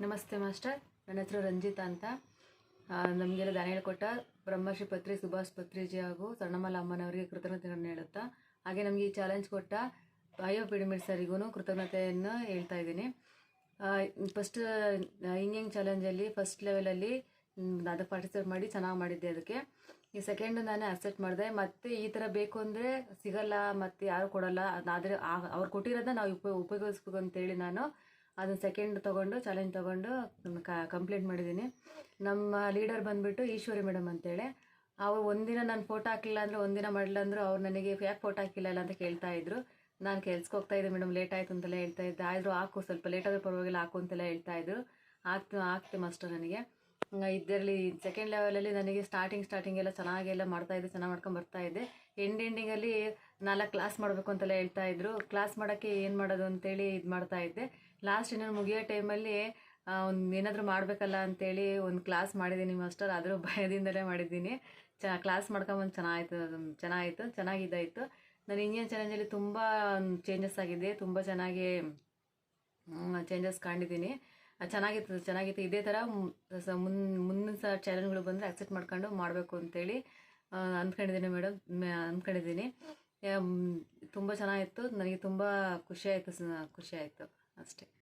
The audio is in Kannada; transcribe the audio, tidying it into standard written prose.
ನಮಸ್ತೆ ಮಾಸ್ಟರ್, ನನ್ನ ಹೆಸರು ರಂಜಿತಾ ಅಂತ. ನಮಗೆಲ್ಲ ದಾನ ಹೇಳಿಕೊಟ್ಟ ಬ್ರಹ್ಮಶ್ರೀ ಪತ್ರಿ ಸುಭಾಷ್ ಪತ್ರಿಜಿ ಹಾಗೂ ಸ್ವರ್ಣಮಾಲಾ ಅಮ್ಮನವರಿಗೆ ಕೃತಜ್ಞತೆಗಳನ್ನು ಹೇಳುತ್ತಾ, ಹಾಗೆ ನಮಗೆ ಈ ಚಾಲೆಂಜ್ ಕೊಟ್ಟ ಅಯ್ಯೋ ಪಿಡಿಮಿಡ್ ಸರಿಗೂ ಕೃತಜ್ಞತೆಯನ್ನು ಹೇಳ್ತಾ ಇದ್ದೀನಿ. ಫಸ್ಟ್ ಹಿಂಗಿಂಗ್ ಚಾಲೆಂಜಲ್ಲಿ ಫಸ್ಟ್ ಲೆವೆಲಲ್ಲಿ ಅದು ಪಾರ್ಟಿಸಿಪೇಟ್ ಮಾಡಿ ಚೆನ್ನಾಗಿ ಮಾಡಿದ್ದೆ. ಅದಕ್ಕೆ ಈ ಸೆಕೆಂಡು ನಾನು ಅಕ್ಸೆಪ್ಟ್ ಮಾಡಿದೆ. ಮತ್ತು ಈ ಥರ ಬೇಕು ಅಂದರೆ ಸಿಗಲ್ಲ, ಮತ್ತು ಯಾರು ಕೊಡಲ್ಲ. ಆದರೆ ಅವ್ರು ಕೊಟ್ಟಿರೋದನ್ನ ನಾವು ಉಪಯೋಗಿಸ್ಬೇಕು ಅಂತೇಳಿ ನಾನು ಅದನ್ನು ಸೆಕೆಂಡ್ ತೊಗೊಂಡು ಚಾಲೆಂಜ್ ತೊಗೊಂಡು ಕಂಪ್ಲೀಟ್ ಮಾಡಿದ್ದೀನಿ. ನಮ್ಮ ಲೀಡರ್ ಬಂದುಬಿಟ್ಟು ಈಶ್ವರಿ ಮೇಡಮ್ ಅಂತೇಳಿ. ಅವ್ರು ಒಂದಿನ ನಾನು ಫೋಟೋ ಹಾಕಿಲ್ಲ ಅಂದರೆ ಒಂದಿನ ಮಾಡಲಿಲ್ಲ ಅಂದರು ಅವ್ರು ನನಗೆ ಯಾಕೆ ಫೋಟೋ ಹಾಕಿಲ್ಲ ಅಂತ ಕೇಳ್ತಾಯಿದ್ರು. ನಾನು ಕೆಲ್ಸಕ್ಕೆ ಹೋಗ್ತಾಯಿದ್ದೆ ಮೇಡಮ್, ಲೇಟ್ ಆಯಿತು ಅಂತೆಲ್ಲ ಹೇಳ್ತಾ ಇದ್ದೆ. ಆದರೂ ಹಾಕು, ಸ್ವಲ್ಪ ಲೇಟ್ ಆದರೂ ಪರವಾಗಿಲ್ಲ ಹಾಕು ಅಂತೆಲ್ಲ ಹೇಳ್ತಾಯಿದ್ರು. ಆಗ್ತೆ ಮಾಸ್ಟರ್. ನನಗೆ ಇದರಲ್ಲಿ ಸೆಕೆಂಡ್ ಲೆವೆಲಲ್ಲಿ ನನಗೆ ಸ್ಟಾರ್ಟಿಂಗ್ ಎಲ್ಲ ಚೆನ್ನಾಗೆಲ್ಲ ಮಾಡ್ತಾಯಿದ್ದೆ, ಚೆನ್ನಾಗಿ ಮಾಡ್ಕೊಂಡು ಬರ್ತಾಯಿದ್ದೆ. ಎಂಡಿಂಗಲ್ಲಿ 4 ಕ್ಲಾಸ್ ಮಾಡಬೇಕು ಅಂತೆಲ್ಲ ಹೇಳ್ತಾಯಿದ್ರು. ಕ್ಲಾಸ್ ಮಾಡೋಕ್ಕೆ ಏನು ಮಾಡೋದು ಅಂತೇಳಿ ಇದು ಮಾಡ್ತಾಯಿದ್ದೆ. ಲಾಸ್ಟ್ ಇನ್ನೊಂದು ಮುಗಿಯೋ ಟೈಮಲ್ಲಿ ಒಂದು ಏನಾದರೂ ಮಾಡಬೇಕಲ್ಲ ಅಂತೇಳಿ ಒಂದು ಕ್ಲಾಸ್ ಮಾಡಿದ್ದೀನಿ ಮಾಸ್ಟರ್. ಆದರೂ ಭಯದಿಂದಲೇ ಮಾಡಿದ್ದೀನಿ. ಕ್ಲಾಸ್ ಮಾಡ್ಕೊಂಬಂದು ಚೆನ್ನಾಗಿದ್ದಾಯಿತು. ನಾನು ಇಂಡಿಯನ್ ಚಾಲೆಂಜಲ್ಲಿ ತುಂಬ ಚೇಂಜಸ್ ಆಗಿದೆ, ತುಂಬ ಚೆನ್ನಾಗಿ ಚೇಂಜಸ್ ಕಂಡಿದ್ದೀನಿ. ಚೆನ್ನಾಗಿತ್ತು. ಇದೇ ಥರ ಮುಂದಿನ ಚಾಲೆಂಜ್ಗಳು ಬಂದರೆ ಅಕ್ಸೆಪ್ಟ್ ಮಾಡ್ಕೊಂಡು ಮಾಡಬೇಕು ಅಂತೇಳಿ ಅಂದ್ಕೊಂಡಿದ್ದೀನಿ ಮೇಡಮ್, ಅಂದ್ಕೊಂಡಿದ್ದೀನಿ. ತುಂಬ ಚೆನ್ನಾಗಿತ್ತು. ನನಗೆ ತುಂಬ ಖುಷಿ ಆಯಿತು ಅಷ್ಟೇ.